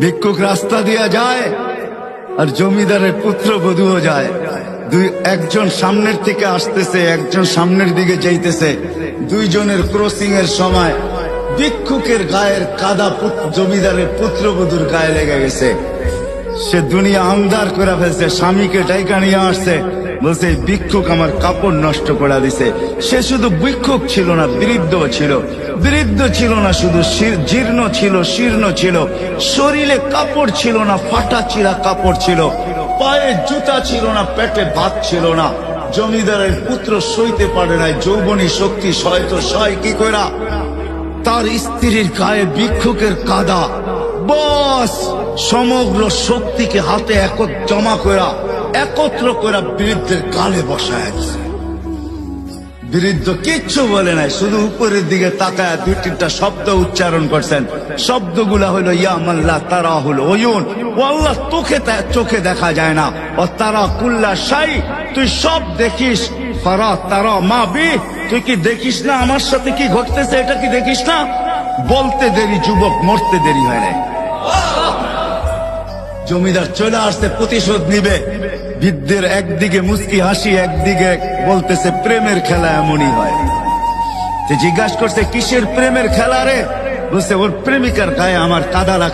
ভিক্ষুক রাস্তা দিয়া যায় আর জমিদারের পুত্রবধূও যায়। একজন সামনের থেকে আসতেছে, একজন সামনের দিকে যাইতেছে। দুইজনের ক্রসিং এর সময় ভিক্ষুকের গায়ের কাদা জমিদারের পুত্রবধূর গায়ে লেগে গেছে। সে দুনিয়া আমদার করে ফেলছে, স্বামীকে ডাইকা নিয়ে আসছে, বলছে এই ভিক্ষুক আমার কাপড় নষ্ট করে দিছে। সে শুধু ভিক্ষুক ছিল না, বৃদ্ধ ছিল। বৃদ্ধ ছিল না শুধু, জীর্ণ ছিল, শীর্ণ ছিল। শরীরে কাপড় ছিল না, ফাটা চিরা কাপড় ছিল। পায়ে জুতা ছিল না, পেটে ভাত ছিল না। জমিদারের পুত্র সইতে পারে নাই, যৌবনী শক্তি সয় তো সয় কি কইরা। তার স্ত্রীর গায়ে ভিক্ষুকের কাদা, বস সমগ্র শক্তিকে হাতে জমা করা, একত্র করা বৃদ্ধের গালে বসায় দিছে। বৃদ্ধ কিচ্ছু বলে নাই, শুধু উপরের দিকে তাকায় দুই তিনটা শব্দ উচ্চারণ করছেন। শব্দগুলা হলো ইয়া মাল্লা তারা হলো ওয়ুন, ও আল্লাহ তোকে চোখে দেখা যায় না। ও তারা কুল্লা শাই, তুই সব দেখিস। ফারা তারা মা বি, তুই কি দেখিস না আমার সাথে কি ঘটতেছে, এটা কি দেখিস না? বলতে দেরি যুবক, মরতে দেরি হয় নাই। জমিদার চলে আসছে, প্রতিশোধ নিবে। বৃদ্ধের একদিকে মুস্কি হাসি, একদিকে বলতেছে প্রেমের খেলা এমনই হয়। জিজ্ঞাসা করছে কিসের প্রেমের খেলা রে? বলছে ওর প্রেমিকার গায়ে আমার কাদা লাগছে।